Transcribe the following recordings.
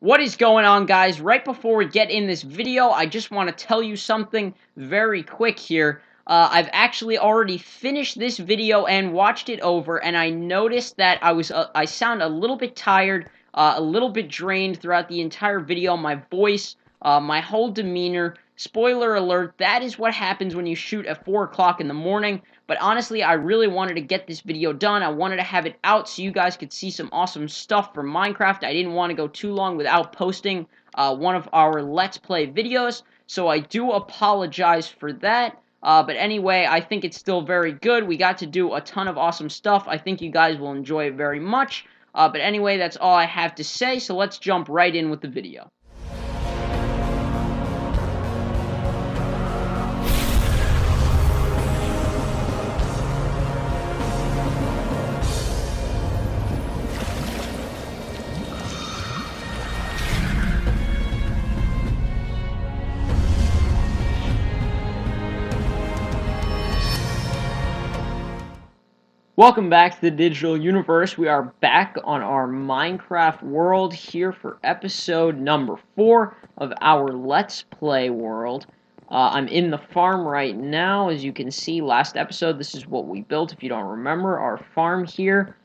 What is going on, guys? Right before we get in this video, I just want to tell you something very quick here. I've actually already finished this video and watched it over, and I noticed that I sound a little bit tired, a little bit drained throughout the entire video. My voice, my whole demeanor. Spoiler alert, that is what happens when you shoot at 4 o'clock in the morning. But honestly, I really wanted to get this video done. I wanted to have it out so you guys could see some awesome stuff from Minecraft. I didn't want to go too long without posting one of our Let's Play videos, so I do apologize for that. But anyway, I think it's still very good. We got to do a ton of awesome stuff. I think you guys will enjoy it very much. But anyway, that's all I have to say, so let's jump right in with the video. Welcome back to the digital universe. We are back on our Minecraft world here for episode number 4 of our Let's Play world. I'm in the farm right now. As you can see, last episode, this is what we built. If you don't remember, our farm here.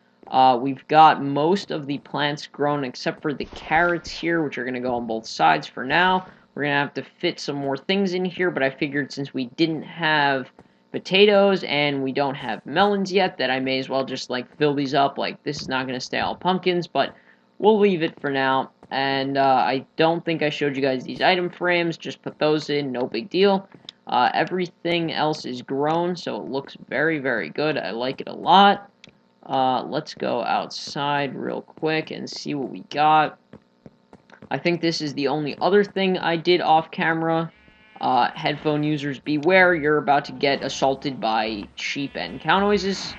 We've got most of the plants grown except for the carrots here, which are going to go on both sides for now. We're going to have to fit some more things in here, but I figured since we didn't have potatoes and we don't have melons yet, that I may as well just like fill these up. Like, this is not going to stay all pumpkins, but we'll leave it for now. And I don't think I showed you guys these item frames. Just put those in, no big deal. Everything else is grown, so it looks very, very good. I like it a lot. Let's go outside real quick and see what we got. I think this is the only other thing I did off camera. Headphone users beware, you're about to get assaulted by sheep and cow noises.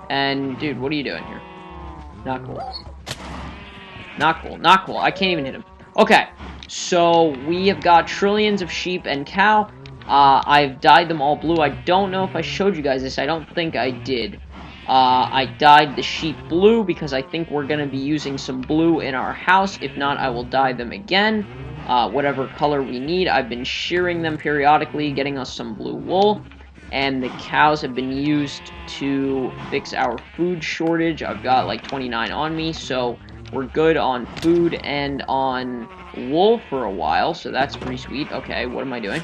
And, dude, what are you doing here? Not cool. Not cool, not cool. I can't even hit him. Okay, so we have got trillions of sheep and cow. I've dyed them all blue. I don't know if I showed you guys this. I don't think I did. I dyed the sheep blue because I think we're going to be using some blue in our house. If not, I will dye them again. Whatever color we need. I've been shearing them periodically, getting us some blue wool, and the cows have been used to fix our food shortage. I've got like 29 on me, so we're good on food and on wool for a while, so that's pretty sweet. Okay, what am I doing?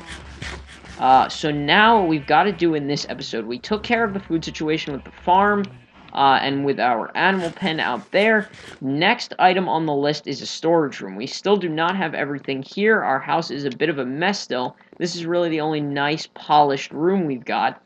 So now what we've got to do in this episode, we took care of the food situation with the farm, and with our animal pen out there. Next item on the list is a storage room. We still do not have everything here. Our house is a bit of a mess still. This is really the only nice polished room we've got.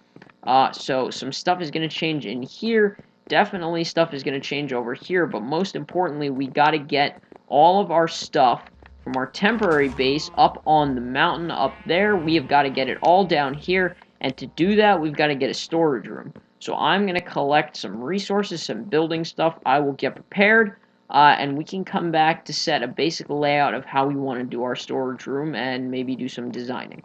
So some stuff is going to change in here. Definitely stuff is going to change over here. But most importantly, we got to get all of our stuff from our temporary base up on the mountain up there. We have got to get it all down here. And to do that, we've got to get a storage room. So I'm going to collect some resources, some building stuff. I will get prepared, and we can come back to set a basic layout of how we want to do our storage room and maybe do some designing.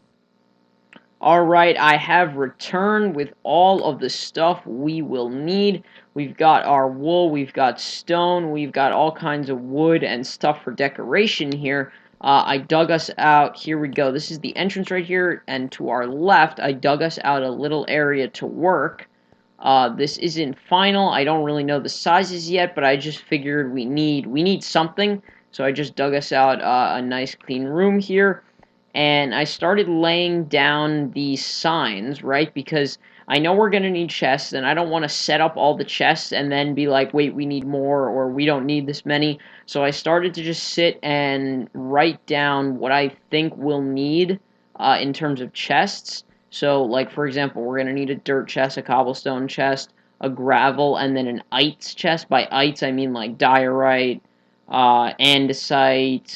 Alright, I have returned with all of the stuff we will need. We've got our wool, we've got stone, we've got all kinds of wood and stuff for decoration here. I dug us out, here we go, this is the entrance right here, and to our left, I dug us out a little area to work. This isn't final. I don't really know the sizes yet, but I just figured we need something. So I just dug us out a nice clean room here. And I started laying down these signs, right? Because I know we're going to need chests, and I don't want to set up all the chests and then be like, wait, we need more, or we don't need this many. So I started to just sit and write down what I think we'll need in terms of chests. So, like, for example, we're going to need a dirt chest, a cobblestone chest, a gravel, and then an ites chest. By ites, I mean, like, diorite, andesite,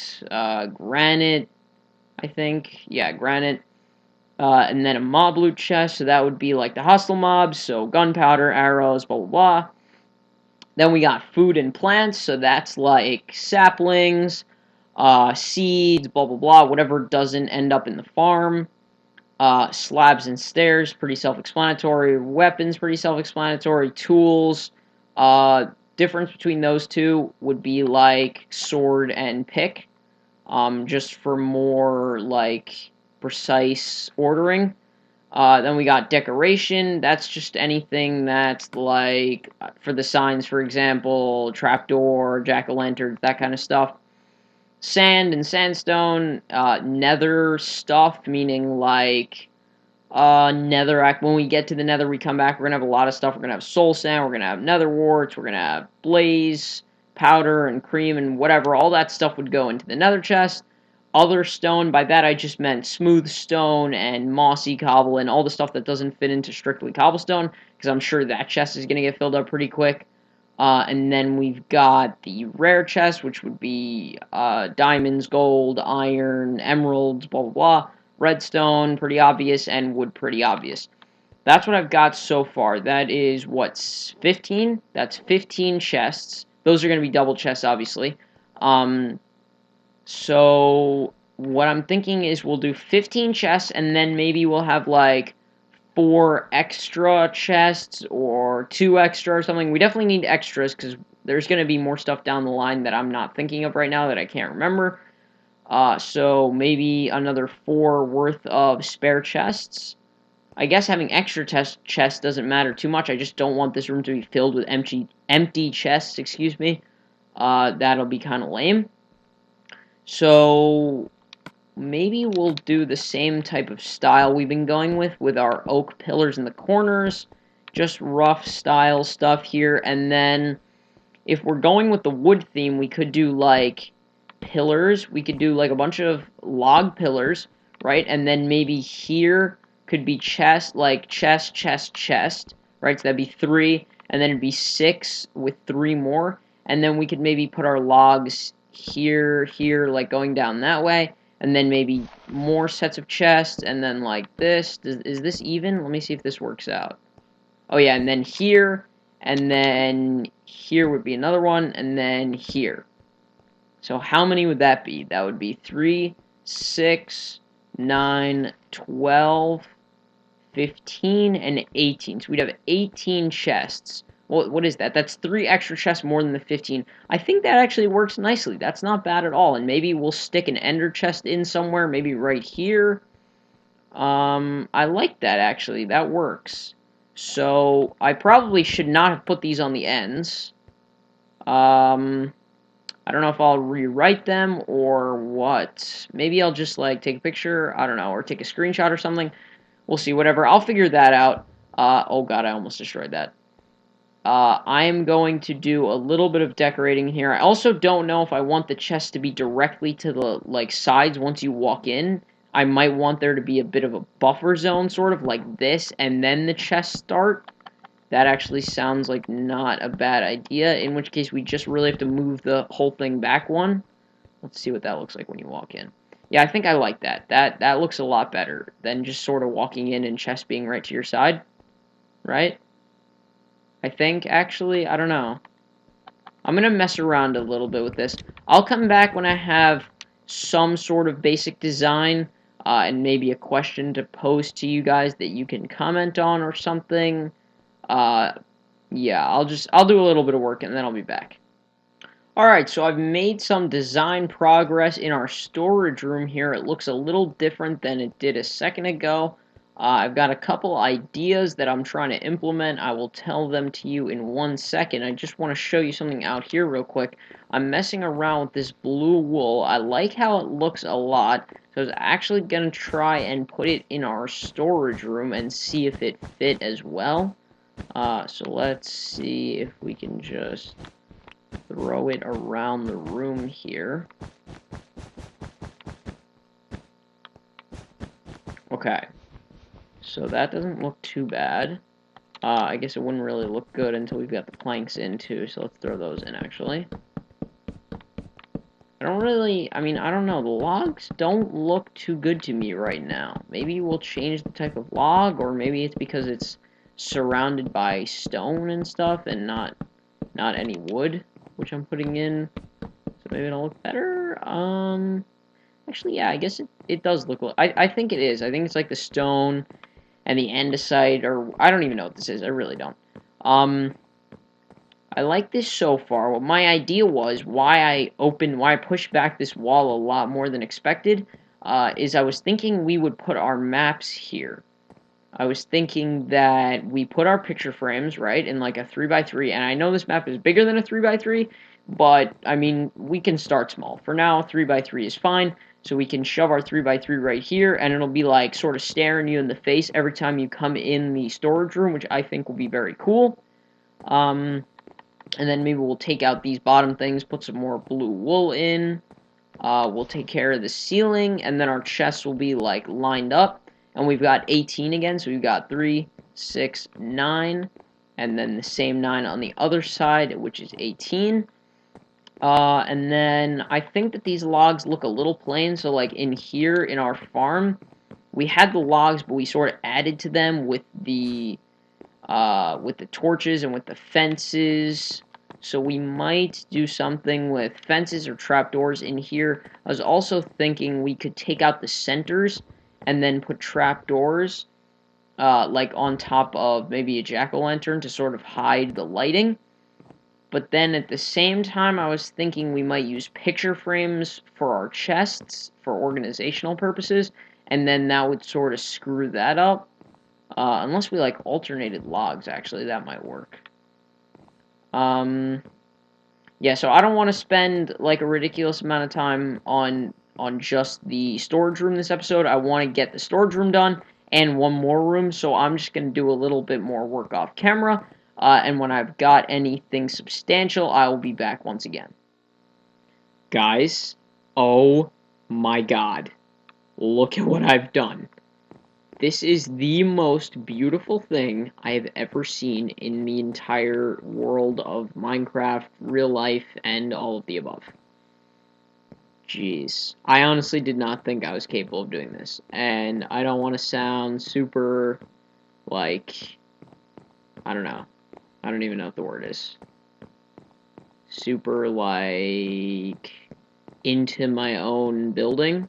granite, I think. Yeah, granite. And then a mob loot chest, so that would be, like, the hostile mobs, so gunpowder, arrows, blah, blah, blah. Then we got food and plants, so that's, like, saplings, seeds, blah, blah, blah, whatever doesn't end up in the farm. Slabs and stairs, pretty self-explanatory. Weapons, pretty self-explanatory. Tools, difference between those two would be like sword and pick, just for more like precise ordering. Then we got decoration. That's just anything that's like for the signs, for example, trapdoor, jack-o'-lantern, that kind of stuff. Sand and sandstone, nether stuff, meaning like netherrack. When we get to the nether, we come back, we're going to have a lot of stuff. We're going to have soul sand, we're going to have nether warts, we're going to have blaze, powder, and cream, and whatever. All that stuff would go into the nether chest. Other stone, by that I just meant smooth stone and mossy cobble and all the stuff that doesn't fit into strictly cobblestone, because I'm sure that chest is going to get filled up pretty quick. And then we've got the rare chest, which would be diamonds, gold, iron, emeralds, blah, blah, blah. Redstone, pretty obvious, and wood, pretty obvious. That's what I've got so far. That is, what's 15? That's 15 chests. Those are going to be double chests, obviously. So what I'm thinking is we'll do 15 chests, and then maybe we'll have like 4 extra chests or 2 extra or something. We definitely need extras because there's going to be more stuff down the line that I'm not thinking of right now that I can't remember. So maybe another 4 worth of spare chests. I guess having extra chests doesn't matter too much. I just don't want this room to be filled with empty chests, excuse me. That'll be kind of lame. So maybe we'll do the same type of style we've been going with our oak pillars in the corners. Just rough style stuff here. And then if we're going with the wood theme, we could do like pillars. We could do like a bunch of log pillars, right? And then maybe here could be chest, like chest, chest, chest, right? So that'd be 3, and then it'd be 6 with 3 more. And then we could maybe put our logs here, like going down that way. And then maybe more sets of chests, and then like this. Is this even? Let me see if this works out. Oh yeah, and then here, and then here would be another one, and then here. So how many would that be? That would be 3, 6, 9, 12, 15, and 18. So we'd have 18 chests. Well, what is that? That's 3 extra chests more than the 15. I think that actually works nicely. That's not bad at all. And maybe we'll stick an ender chest in somewhere, maybe right here. I like that, actually. That works. So I probably should not have put these on the ends. I don't know if I'll rewrite them or what. Maybe I'll just like take a picture, I don't know, or take a screenshot or something. We'll see, whatever. I'll figure that out. Oh god, I almost destroyed that. I am going to do a little bit of decorating here. I also don't know if I want the chest to be directly to the like sides once you walk in. I might want there to be a bit of a buffer zone, sort of like this, and then the chests start. That actually sounds like not a bad idea, in which case we just really have to move the whole thing back one. Let's see what that looks like when you walk in. Yeah, I think I like that. That looks a lot better than just sort of walking in and chest being right to your side. Right? I think, actually, I don't know. I'm going to mess around a little bit with this. I'll come back when I have some sort of basic design, and maybe a question to pose to you guys that you can comment on or something. Yeah, I'll do a little bit of work and then I'll be back. Alright, so I've made some design progress in our storage room here. It looks a little different than it did a second ago. I've got a couple ideas that I'm trying to implement. I will tell them to you in 1 second. I just want to show you something out here real quick. I'm messing around with this blue wool. I like how it looks a lot, so I was actually going to try and put it in our storage room and see if it fit as well. So let's see if we can just throw it around the room here. Okay. So that doesn't look too bad. I guess it wouldn't really look good until we've got the planks in too, so let's throw those in actually. I don't know, the logs don't look too good to me right now. Maybe we'll change the type of log, or maybe it's because it's surrounded by stone and stuff and not any wood, which I'm putting in. So maybe it'll look better. Actually, yeah, I guess it does look. I think it is. I think it's like the stone and the andesite, or I don't even know what this is. I really don't. I like this so far. What my idea was, why I pushed back this wall a lot more than expected, is I was thinking we would put our maps here. I was thinking that we put our picture frames, right, in like a 3x3, and I know this map is bigger than a 3x3, but, I mean, we can start small. For now, 3x3 is fine, so we can shove our 3x3 right here, and it'll be like sort of staring you in the face every time you come in the storage room, which I think will be very cool. And then maybe we'll take out these bottom things, put some more blue wool in. We'll take care of the ceiling, and then our chests will be like lined up. And we've got 18 again, so we've got 3, 6, 9, and then the same 9 on the other side, which is 18. And then I think that these logs look a little plain, so like in here in our farm, we had the logs, but we sort of added to them with the torches and with the fences. So we might do something with fences or trapdoors in here. I was also thinking we could take out the centers and then put trapdoors like on top of maybe a jack-o'-lantern to sort of hide the lighting. But then at the same time, I was thinking we might use picture frames for our chests for organizational purposes, and then that would sort of screw that up. Unless we like alternated logs, actually, that might work. Yeah, so I don't want to spend like a ridiculous amount of time on just the storage room this episode. I want to get the storage room done and one more room, so I'm just going to do a little bit more work off camera. And when I've got anything substantial, I will be back once again. Guys, oh my god. Look at what I've done. This is the most beautiful thing I have ever seen in the entire world of Minecraft, real life, and all of the above. Jeez. I honestly did not think I was capable of doing this. And I don't want to sound super, like, I don't know. I don't even know what the word is. Super, like, into my own building.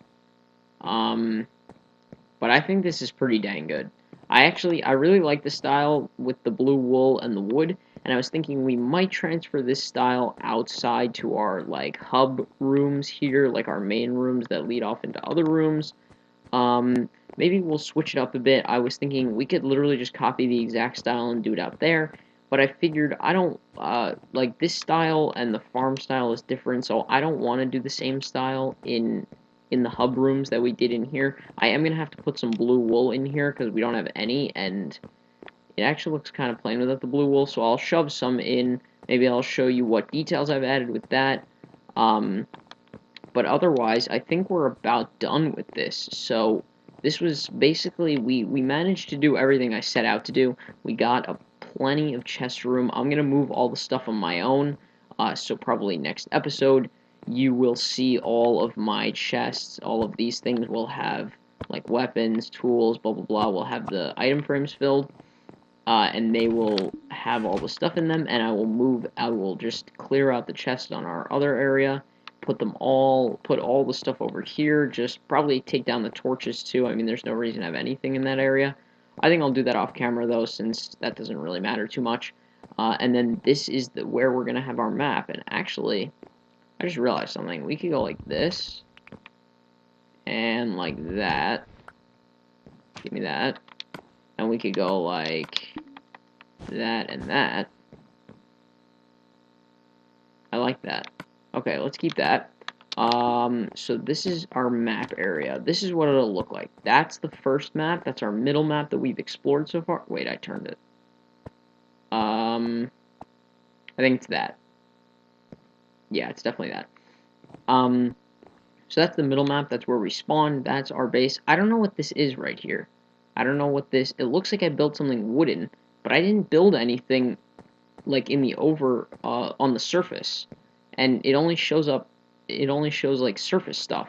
But I think this is pretty dang good. I really like the style with the blue wool and the wood, and I was thinking we might transfer this style outside to our, like, hub rooms here, like our main rooms that lead off into other rooms. Maybe we'll switch it up a bit. I was thinking we could literally just copy the exact style and do it out there, but I figured I don't, like, this style and the farm style is different, so I don't want to do the same style in the hub rooms that we did in here. I am going to have to put some blue wool in here because we don't have any, and it actually looks kind of plain without the blue wool, so I'll shove some in. Maybe I'll show you what details I've added with that. But otherwise, I think we're about done with this. So this was basically, we managed to do everything I set out to do. We got plenty of chest room. I'm going to move all the stuff on my own, so probably next episode you will see all of my chests. All of these things will have, like, weapons, tools, blah, blah, blah. We'll have the item frames filled, and they will have all the stuff in them, and I will just clear out the chest on our other area, put all the stuff over here, just probably take down the torches, too. I mean, there's no reason to have anything in that area. I think I'll do that off camera, though, since that doesn't really matter too much. And then this is where we're going to have our map, and actually, I just realized something. We could go like this, and like that. Give me that. And we could go like that and that. I like that. Okay, let's keep that. So this is our map area. This is what it'll look like. That's the first map. That's our middle map that we've explored so far. Wait, I turned it. I think it's that. Yeah, it's definitely that. So that's the middle map. That's where we spawn. That's our base. I don't know what this is right here. I don't know what this... It looks like I built something wooden, but I didn't build anything, like, in the on the surface. And it only shows up... It only shows, like, surface stuff.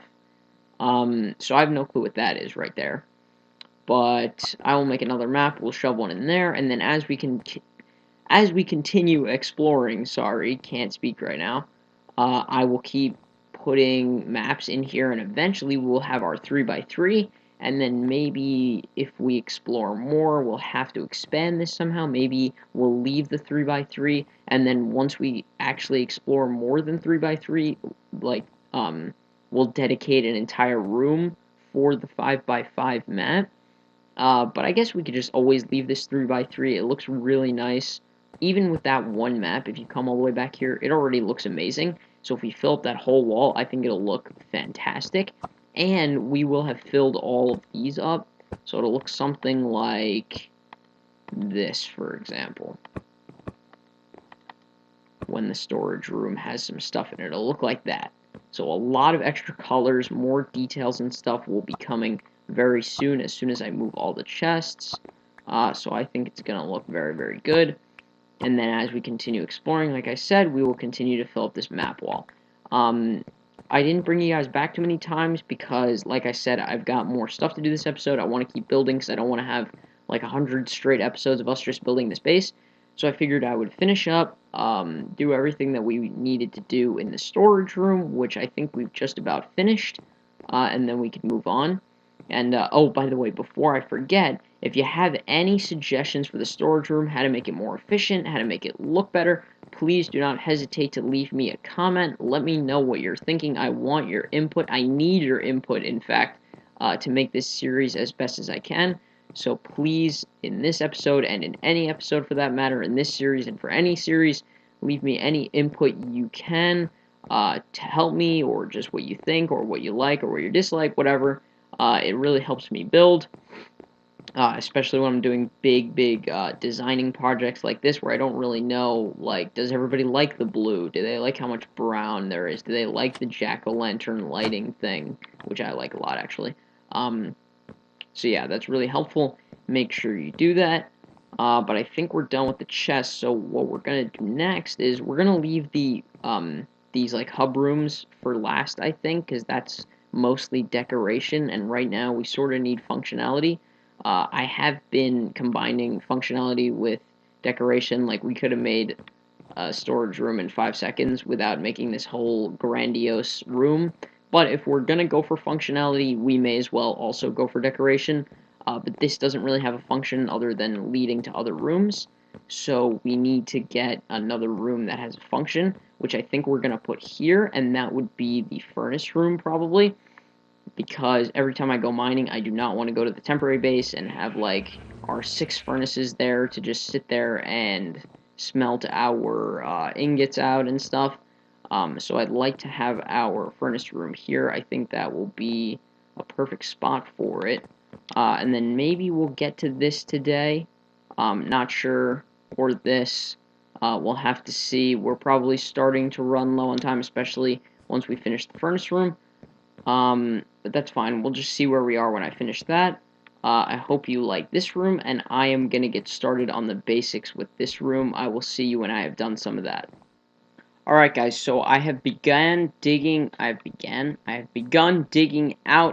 So I have no clue what that is right there. But I will make another map. We'll shove one in there, and then as we continue exploring... Sorry, can't speak right now. I will keep putting maps in here, and eventually we'll have our 3x3, and then maybe if we explore more, we'll have to expand this somehow. Maybe we'll leave the 3x3, and then once we actually explore more than 3x3, like, we'll dedicate an entire room for the 5x5 map. But I guess we could just always leave this 3x3. It looks really nice. Even with that one map, if you come all the way back here, it already looks amazing. So if we fill up that whole wall, I think it'll look fantastic. And we will have filled all of these up. So it'll look something like this, for example. When the storage room has some stuff in it, it'll look like that. So a lot of extra colors, more details and stuff will be coming very soon as I move all the chests. So I think it's going to look very, very good. And then as we continue exploring, like I said, we will continue to fill up this map wall. I didn't bring you guys back too many times because, like I said, I've got more stuff to do this episode. I want to keep building because I don't want to have like 100 straight episodes of us just building this base. So I figured I would finish up, do everything that we needed to do in the storage room, which I think we've just about finished, and then we can move on. And, oh, by the way, before I forget, if you have any suggestions for the storage room, how to make it more efficient, how to make it look better, please do not hesitate to leave me a comment. Let me know what you're thinking. I want your input. I need your input, in fact, to make this series as best as I can. So please, in this episode, and in any episode for that matter, in this series and for any series, leave me any input you can to help me, or just what you think, or what you like, or what you dislike, whatever. It really helps me build, especially when I'm doing big designing projects like this where I don't really know, like, does everybody like the blue? Do they like how much brown there is? Do they like the jack-o'-lantern lighting thing, which I like a lot, actually. So yeah, that's really helpful. Make sure you do that. But I think we're done with the chest, so what we're going to do next is we're going to leave the these, like, hub rooms for last, I think, because that's mostly decoration, and right now we sort of need functionality. I have been combining functionality with decoration. Like, we could have made a storage room in 5 seconds without making this whole grandiose room, but if we're gonna go for functionality, we may as well also go for decoration. But this doesn't really have a function other than leading to other rooms, so we need to get another room that has a function, which I think we're going to put here, and that would be the furnace room, probably, because every time I go mining, I do not want to go to the temporary base and have, like, our 6 furnaces there to just sit there and smelt our ingots out and stuff. So I'd like to have our furnace room here. I think that will be a perfect spot for it. And then maybe we'll get to this today. Not sure. Or this. We'll have to see. We're probably starting to run low on time, especially once we finish the furnace room. But that's fine. We'll just see where we are when I finish that. I hope you like this room, and I am going to get started on the basics with this room. I will see you when I have done some of that. Alright guys, so I have begun digging out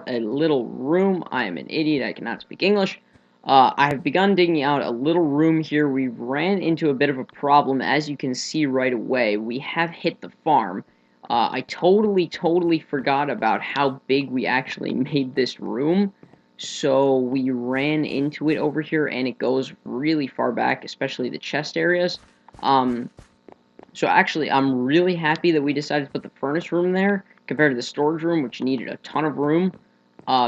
a little room. I am an idiot, I cannot speak English. I have begun digging out a little room here. We ran into a bit of a problem, as you can see right away. We have hit the farm. I totally forgot about how big we actually made this room. So we ran into it over here, and it goes really far back, especially the chest areas. So actually, I'm really happy that we decided to put the furnace room there compared to the storage room, which needed a ton of room,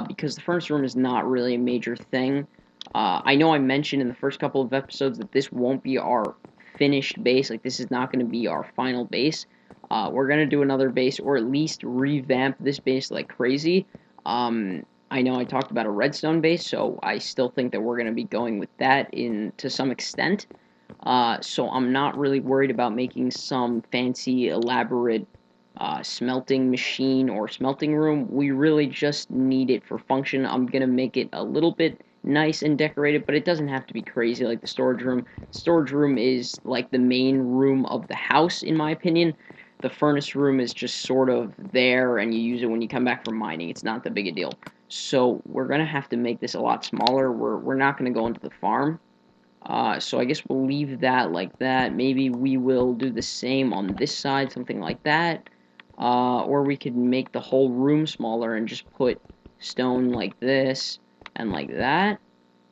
because the furnace room is not really a major thing. I know I mentioned in the first couple of episodes that this won't be our finished base, like this is not going to be our final base. We're going to do another base, or at least revamp this base like crazy. I know I talked about a redstone base, so I still think that we're going to be going with that to some extent. So I'm not really worried about making some fancy, elaborate smelting machine or smelting room. We really just need it for function. I'm going to make it a little bit nice and decorated, but it doesn't have to be crazy like the storage room. Storage room is like the main room of the house, in my opinion. The furnace room is just sort of there, and you use it when you come back from mining. It's not that big a deal. So we're going to have to make this a lot smaller. We're not going to go into the farm. So I guess we'll leave that like that. Maybe we will do the same on this side, something like that. Or we could make the whole room smaller and just put stone like this. and like that.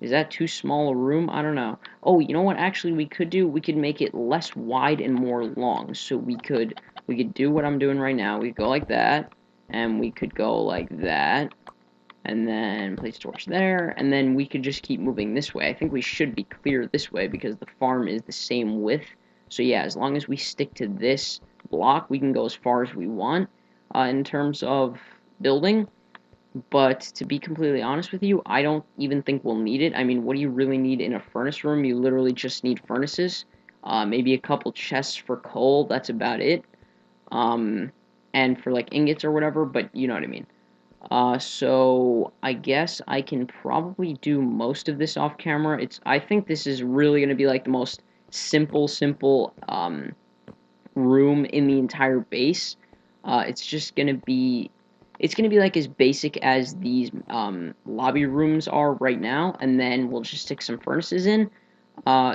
Is that too small a room? I don't know. Oh, you know what actually we could do? We could make it less wide and more long. So we could do what I'm doing right now. We could go like that, and we could go like that, and then place torch there, and then we could just keep moving this way. I think we should be clear this way because the farm is the same width. So yeah, as long as we stick to this block, we can go as far as we want in terms of building. But to be completely honest with you, I don't even think we'll need it. I mean, what do you really need in a furnace room? You literally just need furnaces, maybe a couple chests for coal, that's about it. And for like ingots or whatever, but you know what I mean. So I guess I can probably do most of this off camera. I think this is really going to be like the most simple room in the entire base. It's just going to be like as basic as these lobby rooms are right now, and then we'll just stick some furnaces in.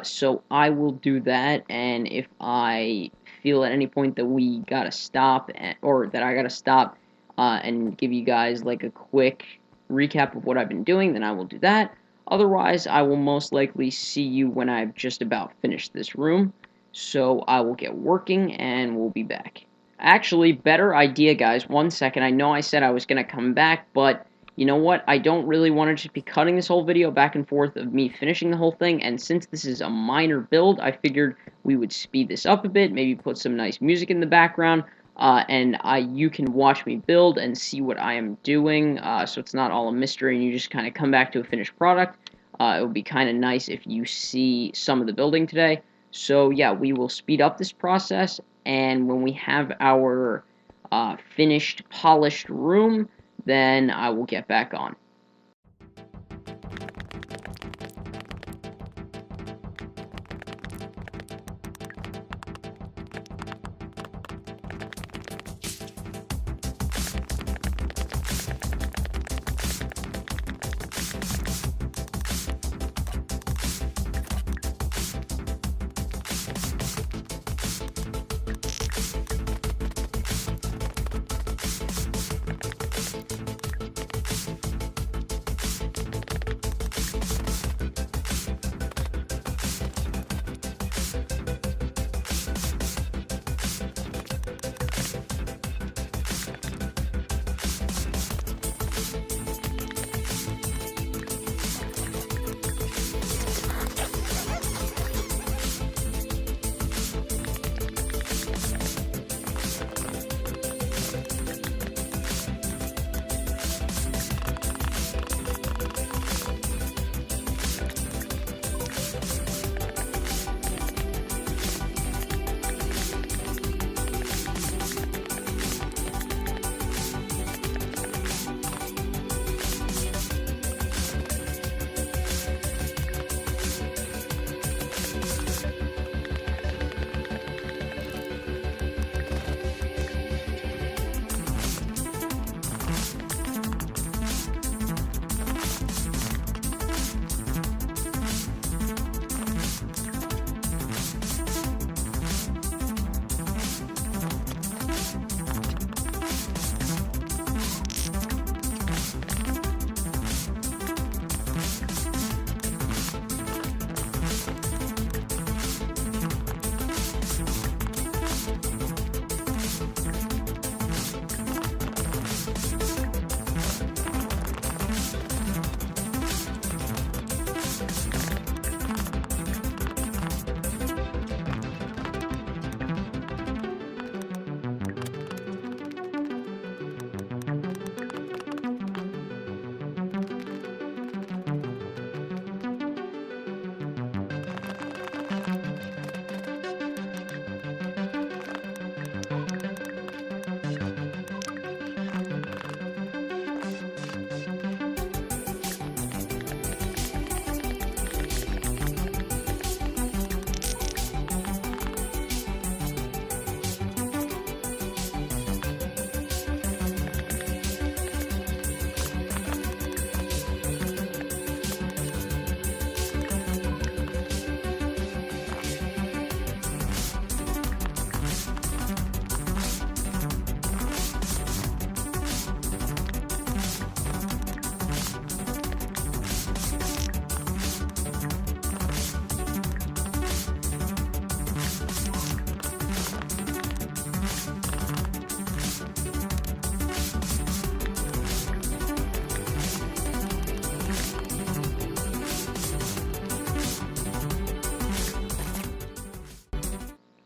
So I will do that, and if I feel at any point that we gotta stop, or that I gotta stop and give you guys like a quick recap of what I've been doing, then I will do that. Otherwise, I will most likely see you when I've just about finished this room. So I will get working, and we'll be back. Actually, better idea, guys. 1 second. I know I said I was going to come back, but you know what? I don't really want to just be cutting this whole video back and forth of me finishing the whole thing, and since this is a minor build, I figured we would speed this up a bit, maybe put some nice music in the background, and you can watch me build and see what I am doing, so it's not all a mystery and you just kind of come back to a finished product. It would be kind of nice if you see some of the building today. So yeah, we will speed up this process, and when we have our finished, polished room, then I will get back on.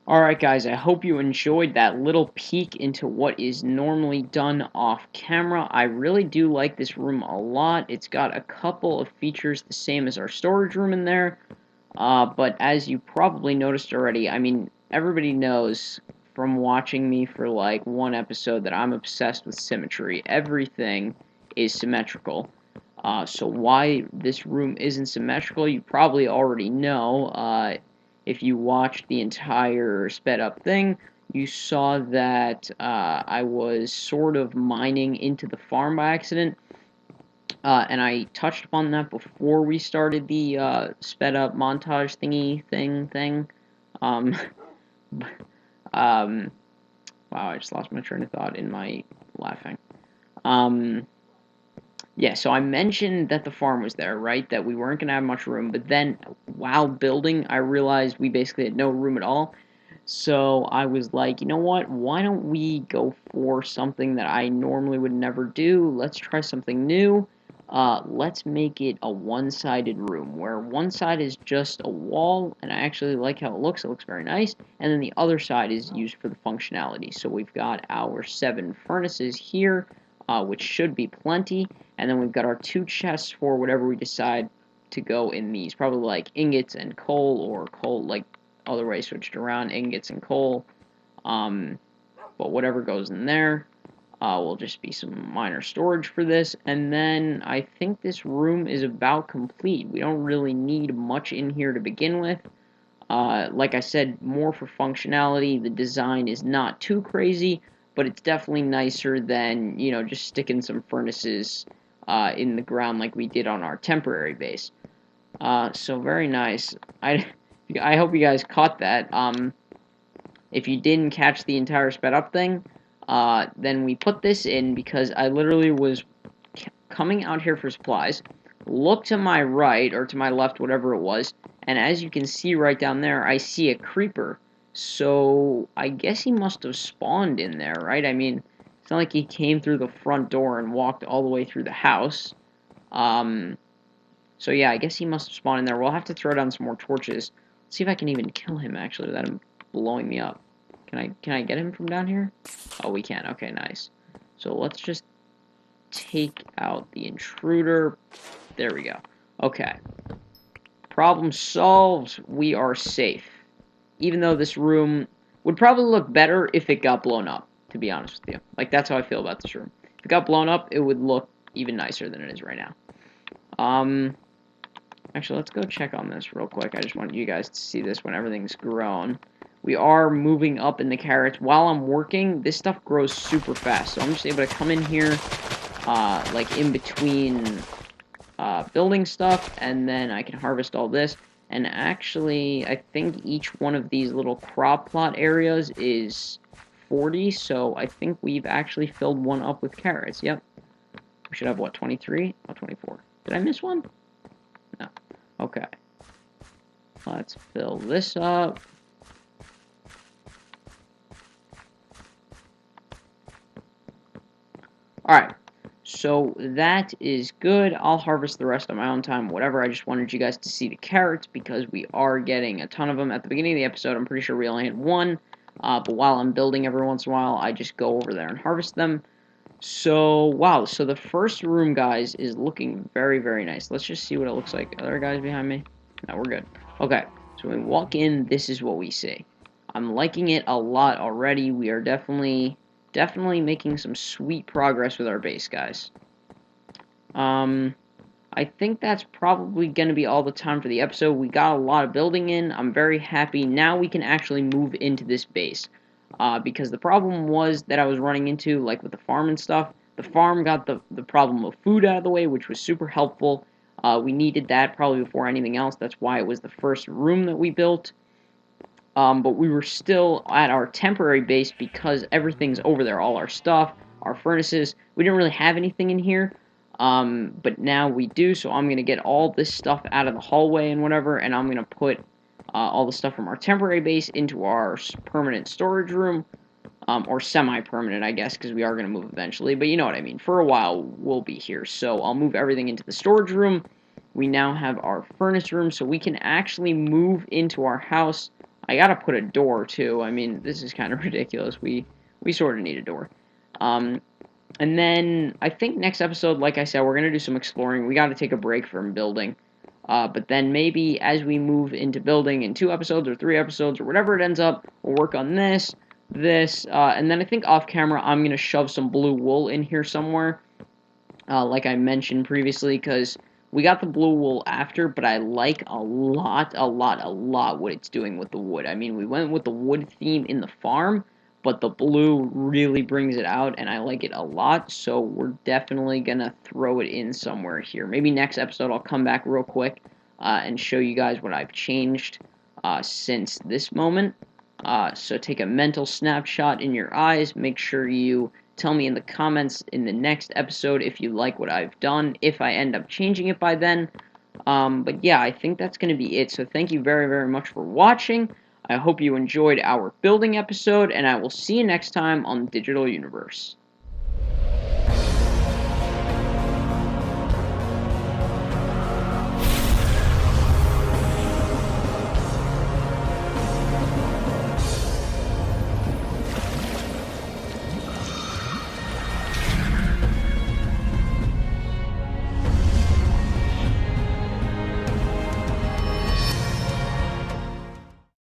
Alright guys, I hope you enjoyed that little peek into what is normally done off camera. I really do like this room a lot. It's got a couple of features the same as our storage room in there. But as you probably noticed already, I mean, everybody knows from watching me for like one episode that I'm obsessed with symmetry. Everything is symmetrical. So why this room isn't symmetrical, you probably already know. If you watched the entire sped up thing, you saw that I was sort of mining into the farm by accident. And I touched upon that before we started the sped up montage thing. Um, wow, I just lost my train of thought in my laughing. Um, yeah, so I mentioned that the farm was there, right? That we weren't going to have much room, but then while building, I realized we basically had no room at all. So I was like, you know what? Why don't we go for something that I normally would never do? Let's try something new. Let's make it a one-sided room, where one side is just a wall, and I actually like how it looks. It looks very nice. And then the other side is used for the functionality. So we've got our 7 furnaces here, which should be plenty. And then we've got our 2 chests for whatever we decide to go in these. Probably like ingots and coal, or coal, like other way switched around, ingots and coal. But whatever goes in there will just be some minor storage for this. And then I think this room is about complete. We don't really need much in here to begin with. Like I said, more for functionality. The design is not too crazy, but it's definitely nicer than, you know, just sticking some furnaces in the ground like we did on our temporary base. So very nice. I hope you guys caught that. If you didn't catch the entire sped up thing, then we put this in because I literally was coming out here for supplies, looked to my right, or to my left, whatever it was, and as you can see right down there, I see a creeper. So I guess he must have spawned in there, right? I mean, it's not like he came through the front door and walked all the way through the house. So yeah, I guess he must have spawned in there. We'll have to throw down some more torches. Let's see if I can even kill him, actually, without him blowing me up. Can I get him from down here? Oh, we can. Okay, nice. So let's just take out the intruder. There we go. Okay. Problem solved. We are safe. Even though this room would probably look better if it got blown up, to be honest with you. Like, that's how I feel about this room. If it got blown up, it would look even nicer than it is right now. Actually, let's go check on this real quick. I just want you guys to see this when everything's grown. We are moving up in the carrots. While I'm working, this stuff grows super fast. So I'm just able to come in here, like in between building stuff, and then I can harvest all this. And actually, I think each one of these little crop plot areas is 40, so I think we've actually filled one up with carrots. Yep. We should have, what, 23? Oh, 24. Did I miss one? No. Okay. Let's fill this up. Alright, so that is good. I'll harvest the rest on my own time, whatever. I just wanted you guys to see the carrots because we are getting a ton of them. At the beginning of the episode, I'm pretty sure we only had one, but while I'm building every once in a while, I just go over there and harvest them. So, wow, so the first room, guys, is looking very, very nice. Let's just see what it looks like. Are there guys behind me? No, we're good. Okay, so when we walk in, this is what we see. I'm liking it a lot already. We are definitely making some sweet progress with our base, guys. I think that's probably going to be all the time for the episode. We got a lot of building in. I'm very happy. Now we can actually move into this base. Because the problem was that I was running into, like with the farm and stuff, the farm got the problem of food out of the way, which was super helpful. We needed that probably before anything else. That's why it was the first room that we built. But we were still at our temporary base because everything's over there. All our stuff, our furnaces. We didn't really have anything in here. But now we do, so I'm going to get all this stuff out of the hallway and whatever, and I'm going to put all the stuff from our temporary base into our permanent storage room, or semi-permanent, I guess, because we are going to move eventually, but you know what I mean. For a while, we'll be here, so I'll move everything into the storage room. We now have our furnace room, so we can actually move into our house I gotta put a door too. I mean, this is kind of ridiculous. We sort of need a door. Um, and then I think next episode, like I said, we're gonna do some exploring. We got to take a break from building. But then maybe as we move into building in 2 episodes or 3 episodes or whatever it ends up, we'll work on this, and then I think off camera I'm gonna shove some blue wool in here somewhere, like I mentioned previously, because we got the blue wool after, but I like a lot what it's doing with the wood. I mean, we went with the wood theme in the farm, but the blue really brings it out, and I like it a lot, so we're definitely gonna throw it in somewhere here. Maybe next episode I'll come back real quick and show you guys what I've changed since this moment. So take a mental snapshot in your eyes, make sure you tell me in the comments in the next episode if you like what I've done, if I end up changing it by then. But yeah, I think that's going to be it. So thank you very, very much for watching. I hope you enjoyed our building episode, and I will see you next time on the Digital Universe.